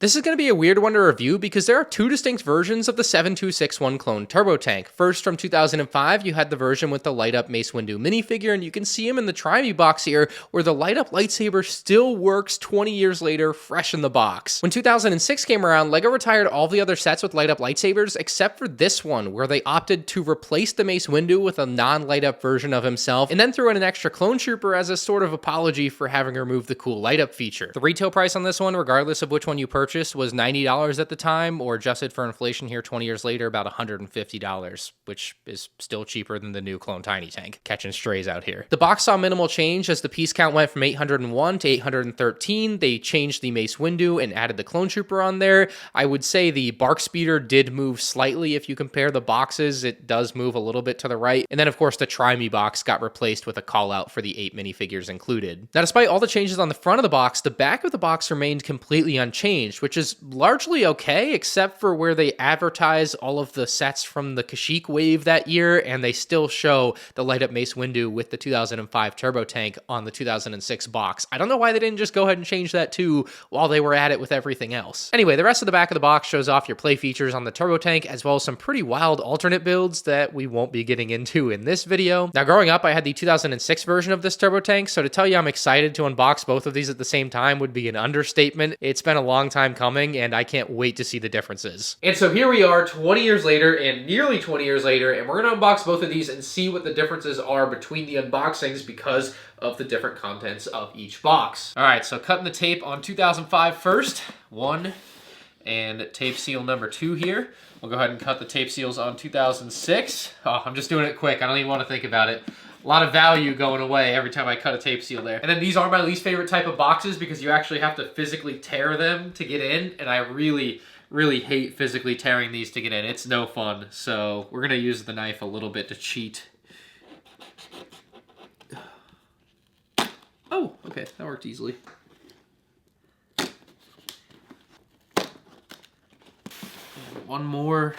This is going to be a weird one to review because there are two distinct versions of the 7261 Clone Turbo Tank. First, from 2005, you had the version with the Light-Up Mace Windu Minifigure, and you can see him in the Try Me box here, where the light-up lightsaber still works 20 years later, fresh in the box. When 2006 came around, LEGO retired all the other sets with light-up lightsabers, except for this one, where they opted to replace the Mace Windu with a non-light-up version of himself, and then threw in an extra Clone Trooper as a sort of apology for having removed the cool light-up feature. The retail price on this one, regardless of which one you purchase, was $90 at the time, or adjusted for inflation here 20 years later, about $150, which is still cheaper than the new Clone Tiny Tank. Catching strays out here. The box saw minimal change as the piece count went from 801 to 813. They changed the Mace Windu and added the Clone Trooper on there. I would say the BARC Speeder did move slightly. If you compare the boxes, it does move a little bit to the right. And then, of course, the Try Me box got replaced with a call out for the 8 minifigures included. Now, despite all the changes on the front of the box, the back of the box remained completely unchanged, which is largely okay, except for where they advertise all of the sets from the Kashyyyk wave that year, and they still show the Light-Up Mace Windu with the 2005 Turbo Tank on the 2006 box. I don't know why they didn't just go ahead and change that too while they were at it with everything else. Anyway, the rest of the back of the box shows off your play features on the Turbo Tank, as well as some pretty wild alternate builds that we won't be getting into in this video. Now, growing up, I had the 2006 version of this Turbo Tank, so to tell you I'm excited to unbox both of these at the same time would be an understatement. It's been a long time coming, and I can't wait to see the differences. And so here we are 20 years later, and nearly 20 years later, and we're going to unbox both of these and see what the differences are between the unboxings because of the different contents of each box. All right, so cutting the tape on 2005 first, 1, and tape seal number 2 here. We'll go ahead and cut the tape seals on 2006. Oh, I'm just doing it quick. I don't even want to think about it. A lot of value going away every time I cut a tape seal there. And then these are my least favorite type of boxes because you actually have to physically tear them to get in, and I really hate physically tearing these to get in. It's no fun. So we're gonna use the knife a little bit to cheat. Oh, okay, that worked easily. And one more.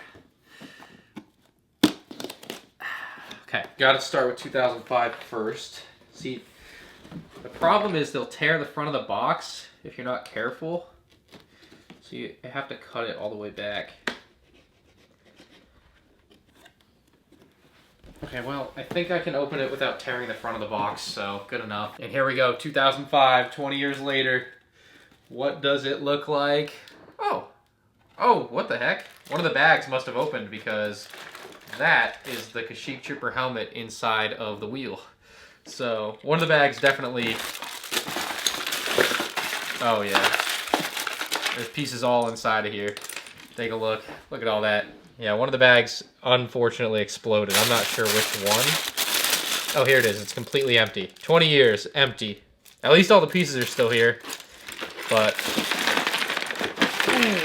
Okay, gotta start with 2005 first. See, the problem is they'll tear the front of the box if you're not careful. So you have to cut it all the way back. Okay, well, I think I can open it without tearing the front of the box, so good enough. And here we go, 2005, 20 years later. What does it look like? Oh, what the heck? One of the bags must have opened because that is the Kashyyyk Trooper helmet inside of the wheel. So, one of the bags definitely... Oh, yeah. There's pieces all inside of here. Take a look. Look at all that. Yeah, one of the bags unfortunately exploded. I'm not sure which one. Oh, here it is. It's completely empty. 20 years, empty. At least all the pieces are still here. But...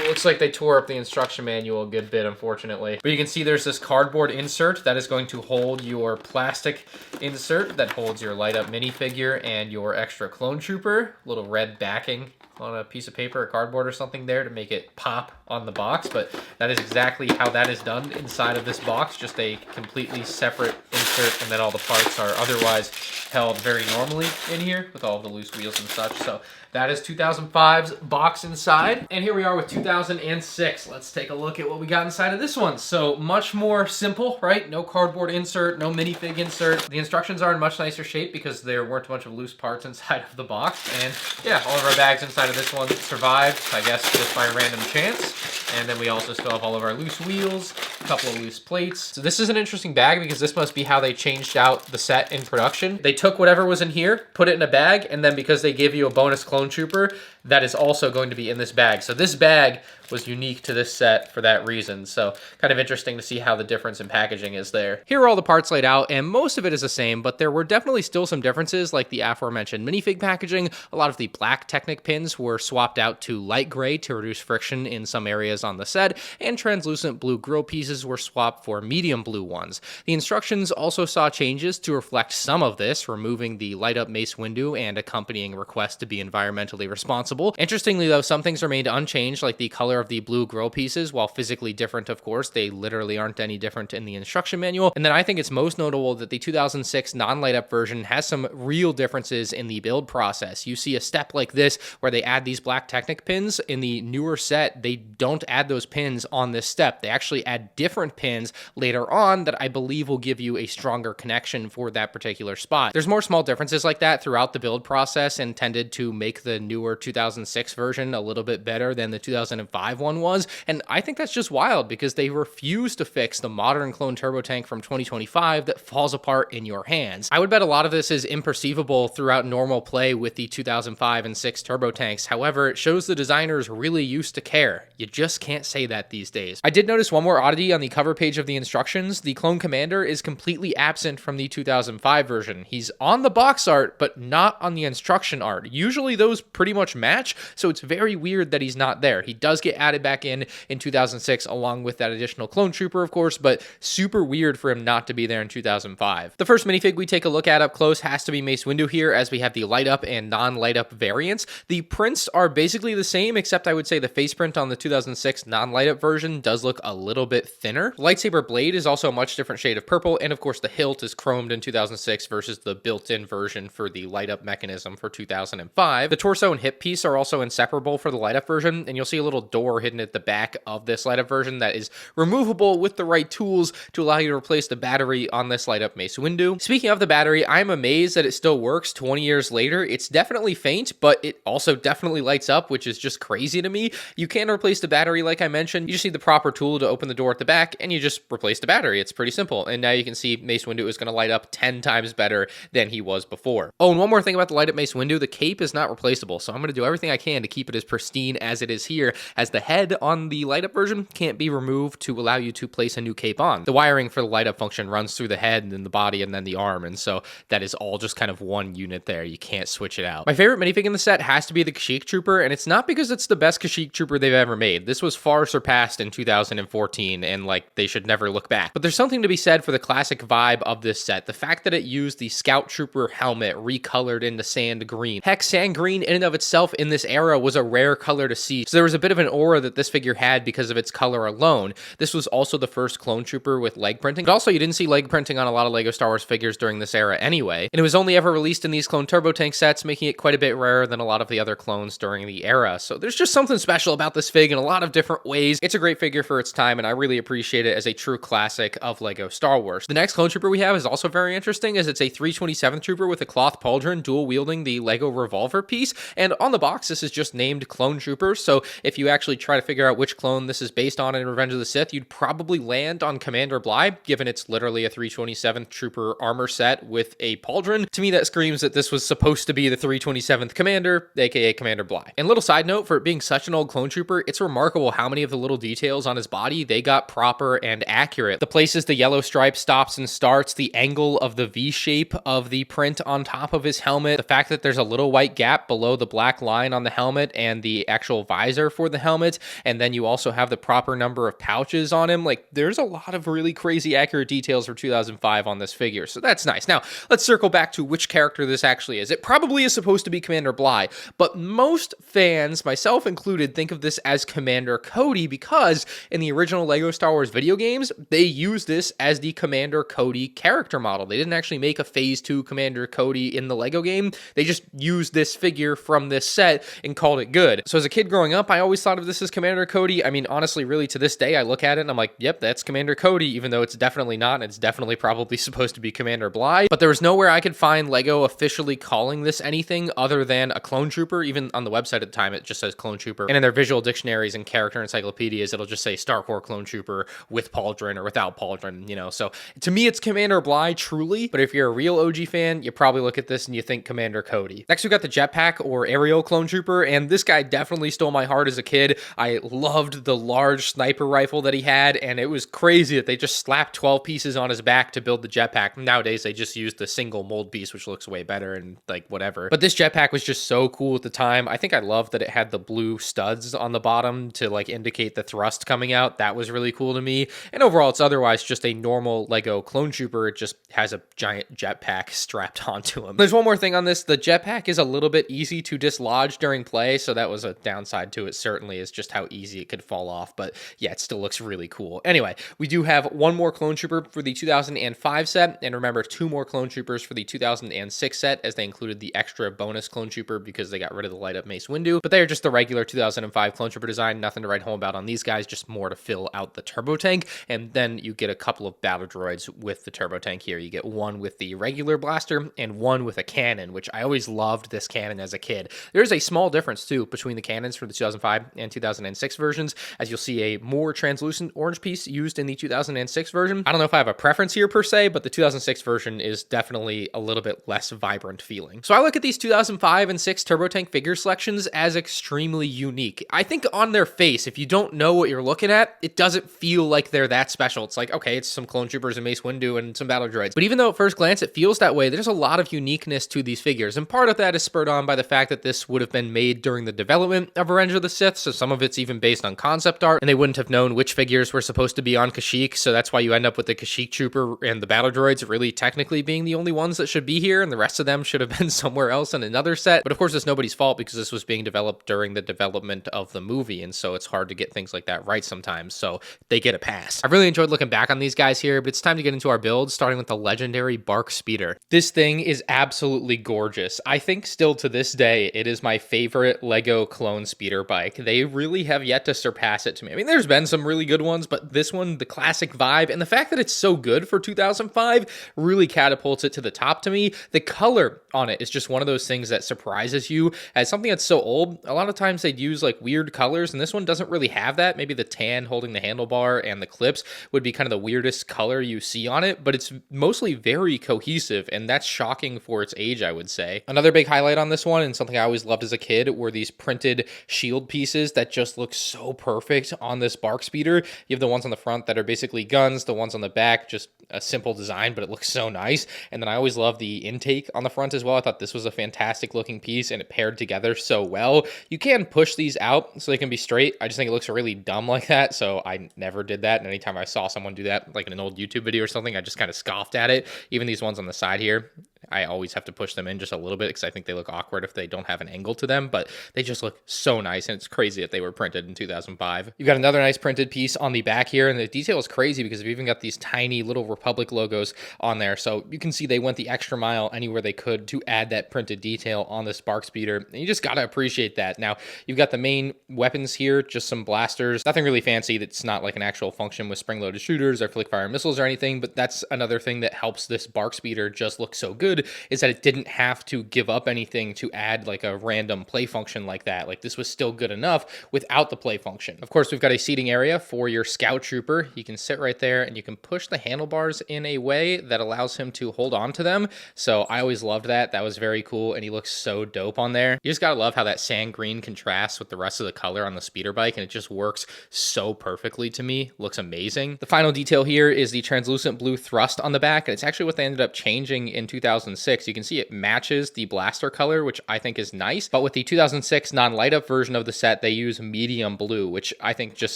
looks like they tore up the instruction manual a good bit, unfortunately. But you can see there's this cardboard insert that is going to hold your plastic insert that holds your light-up minifigure and your extra Clone Trooper. Little red backing on a piece of paper or cardboard or something there to make it pop on the box, but that is exactly how that is done inside of this box, just a completely separate insert, and then all the parts are otherwise held very normally in here with all the loose wheels and such. So that is 2005's box inside. And here we are with 2006. Let's take a look at what we got inside of this one. So much more simple, right? No cardboard insert, no minifig insert. The instructions are in much nicer shape because there weren't a bunch of loose parts inside of the box. And yeah, all of our bags inside of this one survived, I guess, just by random chance. And then we also still have all of our loose wheels, a couple of loose plates. So this is an interesting bag because this must be how they changed out the set in production. They took whatever was in here, put it in a bag, and then because they give you a bonus Clone Trooper, that is also going to be in this bag. So this bag was unique to this set for that reason. So kind of interesting to see how the difference in packaging is there. Here are all the parts laid out, and most of it is the same, but there were definitely still some differences, like the aforementioned minifig packaging. A lot of the black Technic pins were swapped out to light gray to reduce friction in some areas on the set, and translucent blue grill pieces pieces were swapped for medium blue ones. The instructions also saw changes to reflect some of this, removing the Light-Up Mace Windu and accompanying request to be environmentally responsible. Interestingly though, some things remained unchanged, like the color of the blue grill pieces. While physically different, of course, they literally aren't any different in the instruction manual. And then I think it's most notable that the 2006 non-light-up version has some real differences in the build process. You see a step like this where they add these black Technic pins. In the newer set, they don't add those pins on this step. They actually add different pins later on that I believe will give you a stronger connection for that particular spot. There's more small differences like that throughout the build process intended to make the newer 2006 version a little bit better than the 2005 one was, and I think that's just wild because they refuse to fix the modern clone turbo tank from 2025 that falls apart in your hands. I would bet a lot of this is imperceivable throughout normal play with the 2005 and 6 turbo tanks. However, it shows the designers really used to care. You just can't say that these days. I did notice one more oddity on the cover page of the instructions. The clone commander is completely absent from the 2005 version. He's on the box art, but not on the instruction art. Usually those pretty much match, so it's very weird that he's not there. He does get added back in 2006 along with that additional clone trooper, of course, but super weird for him not to be there in 2005. The first minifig we take a look at up close has to be Mace Windu here, as we have the light up and non-light up variants. The prints are basically the same, except I would say the face print on the 2006 non-light up version does look a little bit thinner. The lightsaber blade is also a much different shade of purple, and of course the hilt is chromed in 2006 versus the built-in version for the light up mechanism for 2005. The torso and hip piece are also inseparable for the light up version, and you'll see a little door hidden at the back of this light up version that is removable with the right tools to allow you to replace the battery on this light up Mace Windu. Speaking of the battery, I'm amazed that it still works 20 years later. It's definitely faint, but it also definitely lights up, which is just crazy to me. You can replace the battery like I mentioned. You just need the proper tool to open the door at the back, and you just replace the battery. It's pretty simple. And now you can see Mace Windu is going to light up 10 times better than he was before. Oh, and one more thing about the light up Mace Windu, the cape is not replaceable, so I'm going to do everything I can to keep it as pristine as it is here, as the head on the light up version can't be removed to allow you to place a new cape on. The wiring for the light up function runs through the head and then the body and then the arm, and so that is all just kind of one unit there. You can't switch it out. My favorite minifig in the set has to be the Kashyyyk Trooper, and it's not because it's the best Kashyyyk Trooper they've ever made. This was far surpassed in 2014, and like they should never look back. But there's something to be said for the classic vibe of this set. The fact that it used the Scout Trooper helmet recolored into sand green. Heck, sand green in and of itself in this era was a rare color to see, so there was a bit of an aura that this figure had because of its color alone. This was also the first Clone Trooper with leg printing, but also you didn't see leg printing on a lot of LEGO Star Wars figures during this era anyway, and it was only ever released in these Clone Turbo Tank sets, making it quite a bit rarer than a lot of the other clones during the era. So there's just something special about this fig in a lot of different ways. It's a great figure for its time, and I really appreciate it as a true classic of LEGO Star Wars. The next Clone Trooper we have is also very interesting, as it's a 327th Trooper with a cloth pauldron dual wielding the LEGO revolver piece, and on the box this is just named Clone Trooper, so if you actually try to figure out which clone this is based on in Revenge of the Sith, you'd probably land on Commander Bly, given it's literally a 327th Trooper armor set with a pauldron. To me that screams that this was supposed to be the 327th Commander, aka Commander Bly. And little side note, for it being such an old Clone Trooper, it's remarkable how many of the little details on his body they got proper and accurate. The places the yellow stripe stops and starts, the angle of the V shape of the print on top of his helmet, the fact that there's a little white gap below the black line on the helmet and the actual visor for the helmet, and then you also have the proper number of pouches on him. Like, there's a lot of really crazy accurate details for 2005 on this figure, so that's nice. Now, let's circle back to which character this actually is. It probably is supposed to be Commander Bly, but most fans, myself included, think of this as Commander Cody because in the original LEGO Star Wars video games, they used this as the Commander Cody character model. They didn't actually make a Phase 2 Commander Cody in the LEGO game. They just used this figure from this set and called it good. So as a kid growing up, I always thought of this as Commander Cody. I mean, honestly, really to this day, I look at it and I'm like, yep, that's Commander Cody, even though it's definitely not, and it's definitely probably supposed to be Commander Bly. But there was nowhere I could find LEGO officially calling this anything other than a Clone Trooper. Even on the website at the time, it just says Clone Trooper. And in their visual dictionaries and character encyclopedias, it'll just say Star Corps Clone Trooper with pauldron or without pauldron, you know. So to me, it's Commander Bly, truly. But if you're a real OG fan, you probably look at this and you think Commander Cody. Next, we got the Jetpack or Aerial Clone Trooper, and this guy definitely stole my heart as a kid. I loved the large sniper rifle that he had, and it was crazy that they just slapped 12 pieces on his back to build the jetpack. Nowadays, they just use the single mold piece, which looks way better and like whatever. But this jetpack was just so cool at the time. I think I loved that it had the blue studs on the bottom to like indicate the thrust coming out. That was really cool to me. And overall, it's otherwise just a normal Lego Clone Trooper. It just has a giant jetpack strapped onto him. There's one more thing on this. The jetpack is a little bit easy to dislodge during play, so that was a downside to it, certainly, is just how easy it could fall off. But yeah, it still looks really cool. Anyway, we do have one more Clone Trooper for the 2005 set, and remember, 2 more Clone Troopers for the 2006 set, as they included the extra bonus Clone Trooper because they got rid of the Light-Up Mace Windu. But they are just the regular 2005 Clone Trooper design. Nothing to write home about on these guys, just more to fill out the turbo tank. And then you get a couple of battle droids with the turbo tank here. You get one with the regular blaster and one with a cannon, which I always loved this cannon as a kid. There's a small difference too between the cannons for the 2005 and 2006 versions, as you'll see a more translucent orange piece used in the 2006 version. I don't know if I have a preference here per se, but the 2006 version is definitely a little bit less vibrant feeling. So I look at these 2005 and 6 turbo tank figure selections as extremely unique. I think on their face, if you don't know what you're looking at, it doesn't feel like they're that special. It's like, okay, it's some Clone Troopers and Mace Windu and some battle droids. But even though at first glance it feels that way, there's a lot of uniqueness to these figures. And part of that is spurred on by the fact that this would have been made during the development of Revenge of the Sith. So some of it's even based on concept art, and they wouldn't have known which figures were supposed to be on Kashyyyk. So that's why you end up with the Kashyyyk Trooper and the battle droids really technically being the only ones that should be here, and the rest of them should have been somewhere else in another set. But of course, it's nobody's fault because this was being developed during the development of the movie, and so it's hard to get things like that right sometimes. So they get a pass. I've really enjoyed looking back on these guys here, but it's time to get into our builds, starting with the legendary BARC Speeder. This thing is absolutely gorgeous. I think still to this day, it is my favorite Lego clone speeder bike. They really have yet to surpass it to me. I mean, there's been some really good ones, but this one, the classic vibe, and the fact that it's so good for 2005 really catapults it to the top to me. The color on it is just one of those things that surprises you. As something that's so old, a lot of times they'd use like weird colors, and this one doesn't really have that. Maybe the tan holding the handlebar and the clips would be kind of the weirdest color you see on it, but it's mostly very cohesive, and that's shocking for its age, I would say. Another big highlight on this one, and something I always loved as a kid, were these printed shield pieces that just look so perfect on this BARC Speeder. You have the ones on the front that are basically guns, the ones on the back, just a simple design, but it looks so nice. And then I always love the intake on the front as well. I thought this was a fantastic looking piece, and it paired together so well. You can push these out so they can be straight. I just think it looks really dumb like that, so I never did that. And anytime I saw someone do that, like in an old YouTube video or something, I just kind of scoffed at it. Even these ones on the side here, I always have to push them in just a little bit because I think they look awkward if they don't have an angle to them, but they just look so nice, and it's crazy that they were printed in 2005. You've got another nice printed piece on the back here, and the detail is crazy because we've even got these tiny little Republic logos on there, so you can see they went the extra mile anywhere they could to add that printed detail on this BARC Speeder, and you just gotta appreciate that. Now, you've got the main weapons here, just some blasters, nothing really fancy. That's not like an actual function with spring-loaded shooters or flick-fire missiles or anything, but that's another thing that helps this BARC Speeder just look so good, is that it didn't have to give up anything to add like a random play function like that. Like, this was still good enough without the play function. Of course, we've got a seating area for your scout trooper. You can sit right there, and you can push the handlebars in a way that allows him to hold on to them. So I always loved that. That was very cool, and he looks so dope on there. You just gotta love how that sand green contrasts with the rest of the color on the speeder bike, and it just works so perfectly to me. Looks amazing. The final detail here is the translucent blue thrust on the back, and it's actually what they ended up changing in 2006. You can see it matches the blaster color, which I think is nice, but with the 2006 non-light-up version of the set, they use medium blue, which I think just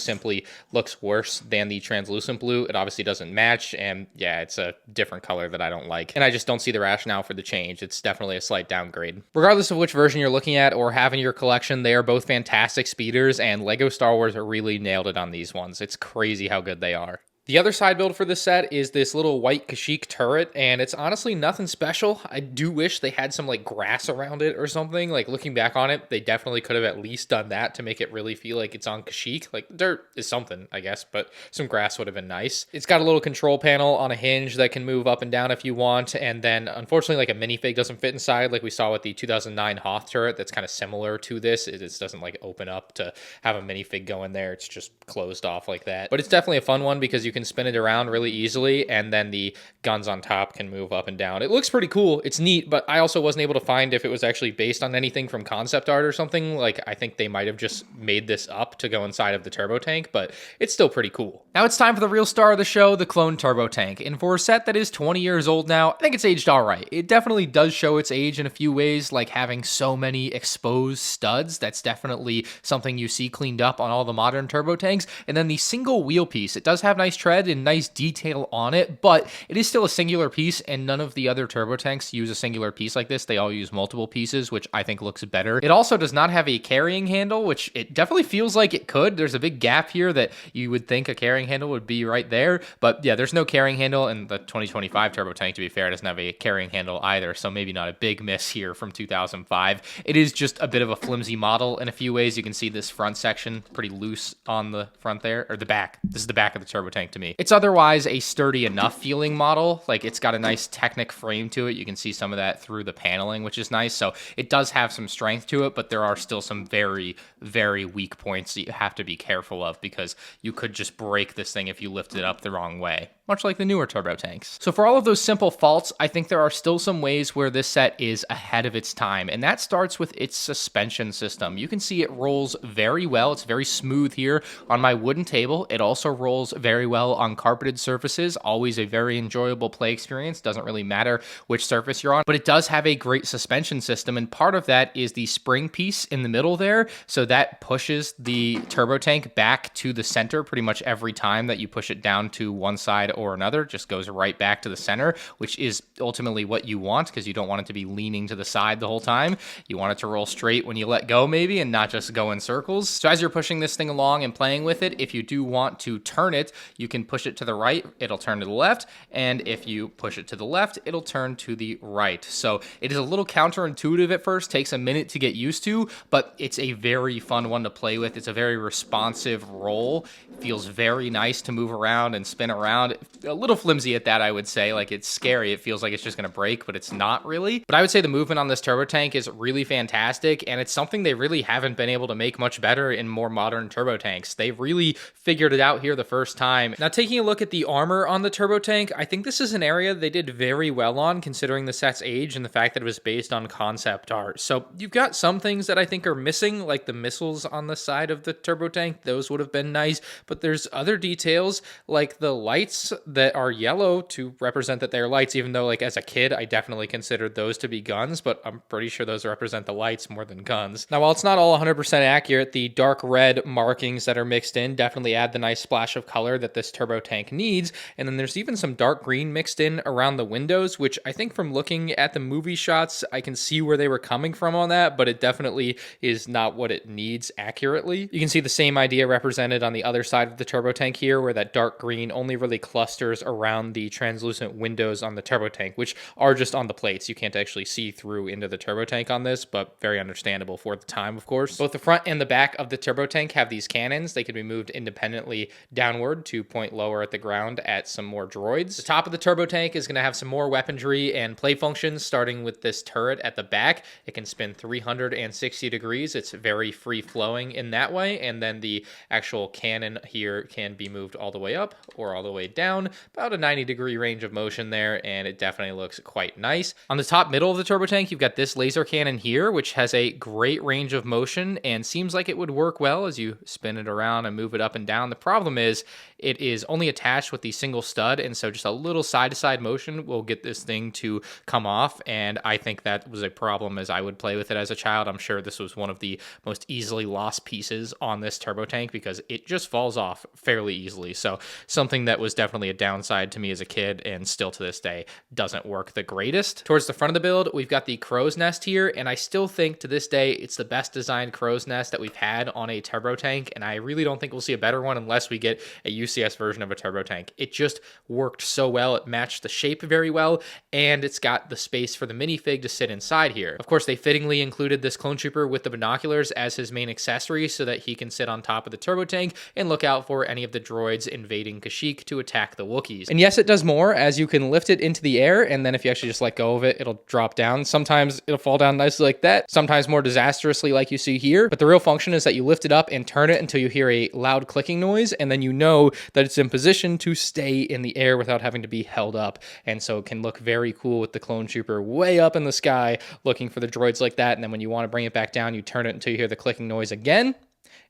simply looks worse than the translucent blue. It obviously doesn't match, and yeah, it's a different color that I don't like, and I just don't see the rationale for the change. It's definitely a slight downgrade. Regardless of which version you're looking at or have in your collection, they are both fantastic speeders, and Lego Star Wars really nailed it on these ones. It's crazy how good they are. The other side build for this set is this little white Kashyyyk turret, and it's honestly nothing special. I do wish they had some like grass around it or something. Like, looking back on it, they definitely could have at least done that to make it really feel like it's on Kashyyyk. Like, dirt is something, I guess, but some grass would have been nice. It's got a little control panel on a hinge that can move up and down if you want, and then unfortunately like a minifig doesn't fit inside like we saw with the 2009 Hoth turret. That's kind of similar to this. It just doesn't like open up to have a minifig go in there. It's just closed off like that. But it's definitely a fun one because you can can spin it around really easily, and then the guns on top can move up and down. It looks pretty cool. It's neat, but I also wasn't able to find if it was actually based on anything from concept art or something. Like, I think they might have just made this up to go inside of the turbo tank, but it's still pretty cool. Now it's time for the real star of the show, the Clone Turbo Tank. And for a set that is 20 years old now, I think it's aged all right. It definitely does show its age in a few ways, like having so many exposed studs. That's definitely something you see cleaned up on all the modern turbo tanks. And then the single wheel piece, it does have nice tread and nice detail on it, but it is still a singular piece, and none of the other turbo tanks use a singular piece like this. They all use multiple pieces, which I think looks better. It also does not have a carrying handle, which it definitely feels like it could. There's a big gap here that you would think a carrying handle would be right there, but yeah, there's no carrying handle, and the 2025 turbo tank, to be fair, doesn't have a carrying handle either, so maybe not a big miss here from 2005. It is just a bit of a flimsy model in a few ways. You can see this front section pretty loose on the front there, or the back. This is the back of the turbo tank to me. It's otherwise a sturdy enough feeling model. Like, it's got a nice Technic frame to it. You can see some of that through the paneling, which is nice. So it does have some strength to it, but there are still some very, very weak points that you have to be careful of, because you could just break this thing if you lift it up the wrong way, much like the newer turbo tanks. So for all of those simple faults, I think there are still some ways where this set is ahead of its time, and that starts with its suspension system. You can see it rolls very well. It's very smooth here on my wooden table. It also rolls very well on carpeted surfaces, always a very enjoyable play experience. Doesn't really matter which surface you're on, but it does have a great suspension system, and part of that is the spring piece in the middle there, so that pushes the turbo tank back to the center pretty much every time that you push it down to one side or another. Just goes right back to the center, which is ultimately what you want, because you don't want it to be leaning to the side the whole time. You want it to roll straight when you let go, maybe, and not just go in circles. So as you're pushing this thing along and playing with it, if you do want to turn it, you can push it to the right, it'll turn to the left, and if you push it to the left, it'll turn to the right. So it is a little counterintuitive at first, takes a minute to get used to, but it's a very fun one to play with. It's a very responsive roll. It feels very nice to move around and spin around. A little flimsy at that, I would say. Like, it's scary. It feels like it's just going to break, but it's not really. But I would say the movement on this turbo tank is really fantastic, and it's something they really haven't been able to make much better in more modern turbo tanks. They really figured it out here the first time. Now, taking a look at the armor on the turbo tank, I think this is an area they did very well on, considering the set's age and the fact that it was based on concept art. So you've got some things that I think are missing, like the missiles on the side of the turbo tank. Those would have been nice, but there's other details like the lights that are yellow to represent that they're lights, even though, like, as a kid, I definitely considered those to be guns, but I'm pretty sure those represent the lights more than guns. Now, while it's not all 100% accurate, the dark red markings that are mixed in definitely add the nice splash of color that this turbo tank needs, and then there's even some dark green mixed in around the windows, which I think from looking at the movie shots, I can see where they were coming from on that, but it definitely is not what it needs accurately. You can see the same idea represented on the other side of the turbo tank here, where that dark green only really clusters around the translucent windows on the turbo tank, which are just on the plates. You can't actually see through into the turbo tank on this, but very understandable for the time, of course. Both the front and the back of the turbo tank have these cannons. They can be moved independently downward to point lower at the ground at some more droids. The top of the turbo tank is going to have some more weaponry and play functions, starting with this turret at the back. It can spin 360 degrees. It's very free-flowing in that way, and then the actual cannon here can be moved all the way up or all the way down, about a 90-degree range of motion there, and it definitely looks quite nice. On the top middle of the turbo tank, you've got this laser cannon here, which has a great range of motion and seems like it would work well as you spin it around and move it up and down. The problem is it is only attached with the single stud, and so just a little side-to-side motion will get this thing to come off, and I think that was a problem as I would play with it as a child. I'm sure this was one of the most easily lost pieces on this turbo tank because it just falls off fairly easily. So something that was definitely a downside to me as a kid, and still to this day doesn't work the greatest. Towards the front of the build, we've got the crow's nest here, and I still think to this day it's the best designed crow's nest that we've had on a turbo tank, and I really don't think we'll see a better one unless we get a UCS version of a turbo tank. It just worked so well. It matched the shape very well, and it's got the space for the minifig to sit inside here. Of course, they fittingly included this Clone Trooper with the binoculars as his main accessory so that he can sit on top of the turbo tank and look out for any of the droids invading Kashyyyk to attack attack the Wookiees. And yes, it does more, as you can lift it into the air, and then if you actually just let go of it, it'll drop down. Sometimes it'll fall down nicely like that, sometimes more disastrously like you see here. But the real function is that you lift it up and turn it until you hear a loud clicking noise, and then you know that it's in position to stay in the air without having to be held up. And so it can look very cool with the Clone Trooper way up in the sky looking for the droids like that. And then when you want to bring it back down, you turn it until you hear the clicking noise again,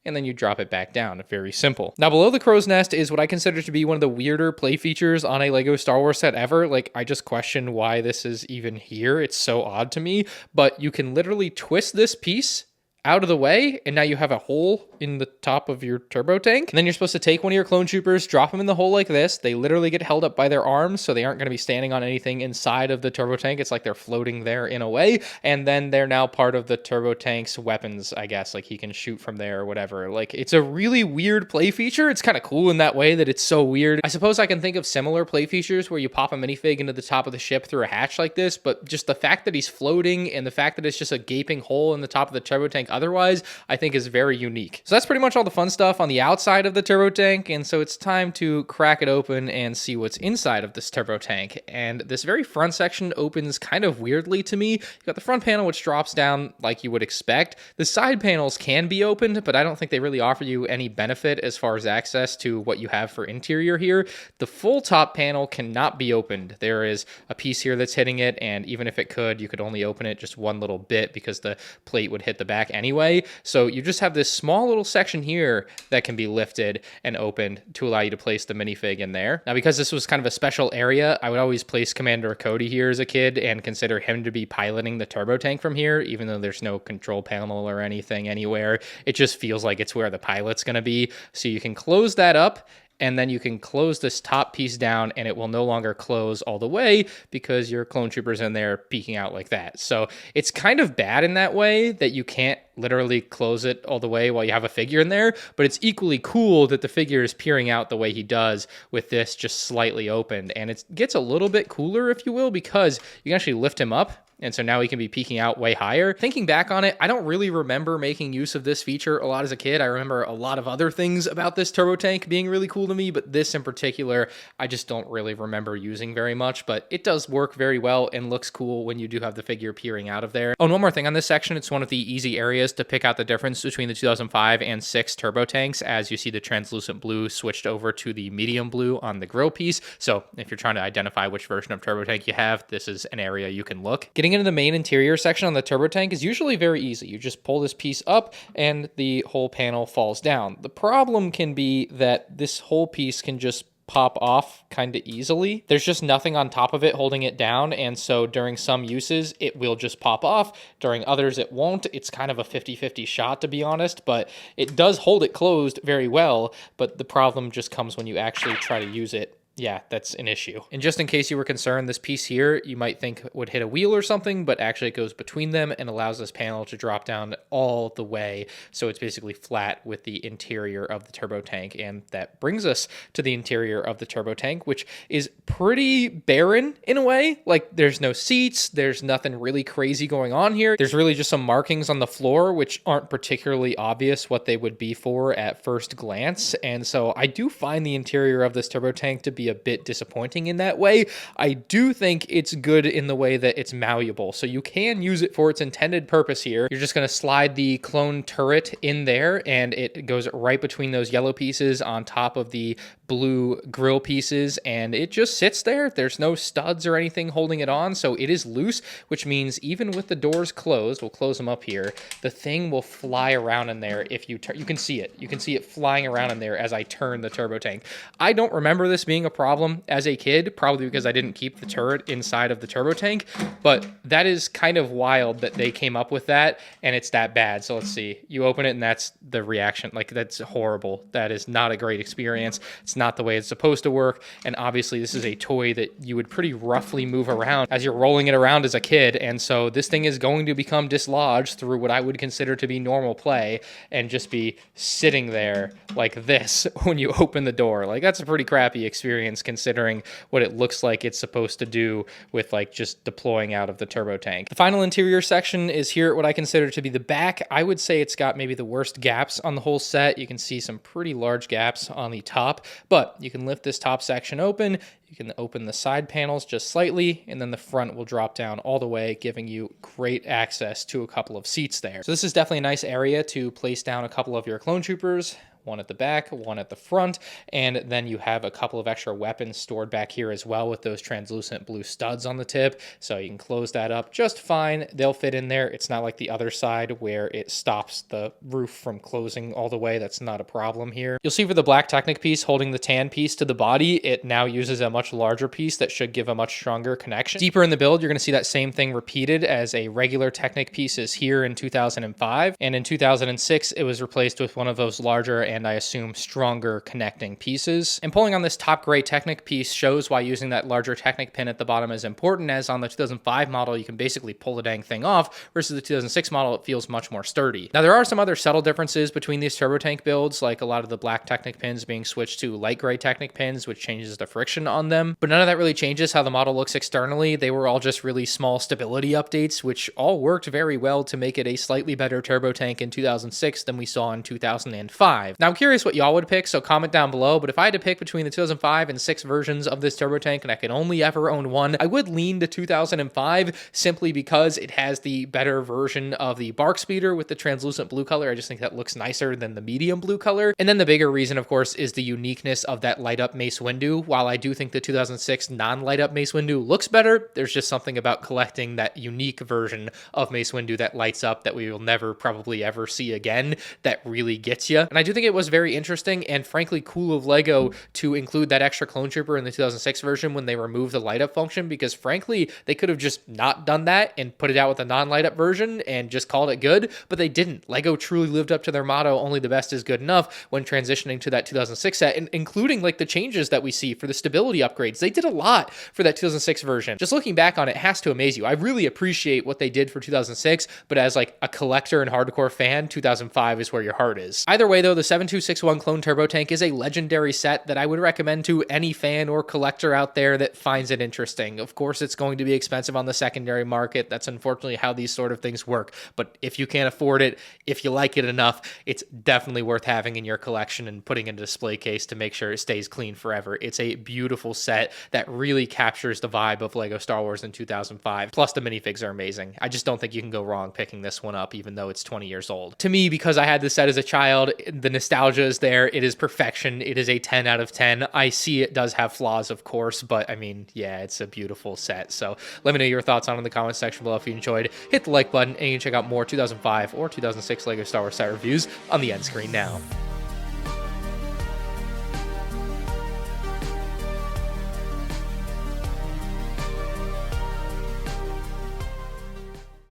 and then you drop it back down. Very simple. Now, below the crow's nest is what I consider to be one of the weirder play features on a Lego Star Wars set ever. Like, I just question why this is even here. It's so odd to me, but you can literally twist this piece out of the way, and now you have a hole in the top of your turbo tank. And then you're supposed to take one of your clone troopers, drop them in the hole like this. They literally get held up by their arms, so they aren't going to be standing on anything inside of the turbo tank. It's like they're floating there in a way, and then they're now part of the turbo tank's weapons, I guess. Like, he can shoot from there or whatever. Like, it's a really weird play feature. It's kind of cool in that way that it's so weird. I suppose I can think of similar play features where you pop a minifig into the top of the ship through a hatch like this, but just the fact that he's floating and the fact that it's just a gaping hole in the top of the turbo tank otherwise, I think is very unique. So that's pretty much all the fun stuff on the outside of the turbo tank, and so it's time to crack it open and see what's inside of this turbo tank. And this very front section opens kind of weirdly to me. You got the front panel, which drops down like you would expect. The side panels can be opened, but I don't think they really offer you any benefit as far as access to what you have for interior here. The full top panel cannot be opened. There is a piece here that's hitting it, and even if it could, you could only open it just one little bit because the plate would hit the back anyway. So you just have this small little section here that can be lifted and opened to allow you to place the minifig in there. Now, because this was kind of a special area, I would always place Commander Cody here as a kid and consider him to be piloting the turbo tank from here, even though there's no control panel or anything anywhere. It just feels like it's where the pilot's going to be. So you can close that up, and then you can close this top piece down, and it will no longer close all the way because your clone trooper's in there peeking out like that. So it's kind of bad in that way that you can't literally close it all the way while you have a figure in there, but it's equally cool that the figure is peering out the way he does with this just slightly opened. And it gets a little bit cooler, if you will, because you can actually lift him up, and so now he can be peeking out way higher. Thinking back on it, I don't really remember making use of this feature a lot as a kid. I remember a lot of other things about this turbo tank being really cool to me, but this in particular, I just don't really remember using very much, but it does work very well and looks cool when you do have the figure peering out of there. Oh, and one more thing on this section, it's one of the easy areas to pick out the difference between the 2005 and 6 turbo tanks, as you see the translucent blue switched over to the medium blue on the grill piece. So if you're trying to identify which version of turbo tank you have, this is an area you can look. Getting into the main interior section on the turbo tank is usually very easy. You just pull this piece up and the whole panel falls down. The problem can be that this whole piece can just pop off kind of easily. There's just nothing on top of it holding it down, and so during some uses it will just pop off. During others it won't. It's kind of a 50-50 shot, to be honest, but it does hold it closed very well. But the problem just comes when you actually try to use it. Yeah, that's an issue. And just in case you were concerned, this piece here you might think would hit a wheel or something, but actually it goes between them and allows this panel to drop down all the way. So it's basically flat with the interior of the turbo tank. And that brings us to the interior of the turbo tank, which is pretty barren in a way. Like, there's no seats, there's nothing really crazy going on here. There's really just some markings on the floor, which aren't particularly obvious what they would be for at first glance. And so I do find the interior of this turbo tank to be a bit disappointing in that way. I do think it's good in the way that it's malleable, so you can use it for its intended purpose here. You're just going to slide the clone turret in there, and it goes right between those yellow pieces on top of the blue grill pieces, and it just sits there. There's no studs or anything holding it on, so it is loose, which means even with the doors closed, we'll close them up here, the thing will fly around in there if you turn. You can see it. You can see it flying around in there as I turn the turbo tank. I don't remember this being a problem as a kid, probably because I didn't keep the turret inside of the turbo tank, but that is kind of wild that they came up with that and it's that bad. So let's see, you open it and that's the reaction. Like, that's horrible. That is not a great experience. It's not the way it's supposed to work, and obviously this is a toy that you would pretty roughly move around as you're rolling it around as a kid, and so this thing is going to become dislodged through what I would consider to be normal play and just be sitting there like this when you open the door. Like, that's a pretty crappy experience experience considering what it looks like it's supposed to do with like just deploying out of the turbo tank. The final interior section is here at what I consider to be the back. I would say it's got maybe the worst gaps on the whole set. You can see some pretty large gaps on the top, but you can lift this top section open. You can open the side panels just slightly, and then the front will drop down all the way, giving you great access to a couple of seats there. So this is definitely a nice area to place down a couple of your clone troopers. One at the back, one at the front, and then you have a couple of extra weapons stored back here as well with those translucent blue studs on the tip, so you can close that up just fine. They'll fit in there. It's not like the other side where it stops the roof from closing all the way. That's not a problem here. You'll see for the black Technic piece holding the tan piece to the body, it now uses a much larger piece that should give a much stronger connection. Deeper in the build, you're going to see that same thing repeated as a regular Technic piece is here in 2005, and in 2006 it was replaced with one of those larger and I assume stronger connecting pieces. And pulling on this top gray Technic piece shows why using that larger Technic pin at the bottom is important, as on the 2005 model you can basically pull the dang thing off, versus the 2006 model it feels much more sturdy. Now there are some other subtle differences between these turbo tank builds, like a lot of the black Technic pins being switched to light gray Technic pins, which changes the friction on them, but none of that really changes how the model looks externally. They were all just really small stability updates, which all worked very well to make it a slightly better turbo tank in 2006 than we saw in 2005. Now I'm curious what y'all would pick, so comment down below, but if I had to pick between the 2005 and 6 versions of this turbo tank and I could only ever own one, I would lean to 2005 simply because it has the better version of the BARC Speeder with the translucent blue color. I just think that looks nicer than the medium blue color. And then the bigger reason, of course, is the uniqueness of that Light-Up Mace Windu. While I do think the 2006 non-Light-Up Mace Windu looks better, there's just something about collecting that unique version of Mace Windu that lights up that we will never probably ever see again that really gets you. And I do think it was very interesting and frankly cool of Lego to include that extra clone trooper in the 2006 version when they removed the light up function, because frankly they could have just not done that and put it out with a non-light up version and just called it good, but they didn't. Lego truly lived up to their motto, only the best is good enough, when transitioning to that 2006 set, and including like the changes that we see for the stability upgrades. They did a lot for that 2006 version. Just looking back on it has to amaze you. I really appreciate what they did for 2006, but as like a collector and hardcore fan, 2005 is where your heart is. Either way though, the 7261 Clone Turbo Tank is a legendary set that I would recommend to any fan or collector out there that finds it interesting. Of course, it's going to be expensive on the secondary market. That's unfortunately how these sort of things work. But if you can't afford it, if you like it enough, it's definitely worth having in your collection and putting in a display case to make sure it stays clean forever. It's a beautiful set that really captures the vibe of Lego Star Wars in 2005. Plus, the minifigs are amazing. I just don't think you can go wrong picking this one up, even though it's 20 years old. To me, because I had this set as a child, the nostalgia is there. It is perfection. It is a 10 out of 10. I see it does have flaws, of course, but I mean, yeah, it's a beautiful set. So let me know your thoughts on it in the comments section below if you enjoyed. Hit the like button, and you can check out more 2005 or 2006 Lego Star Wars set reviews on the end screen now.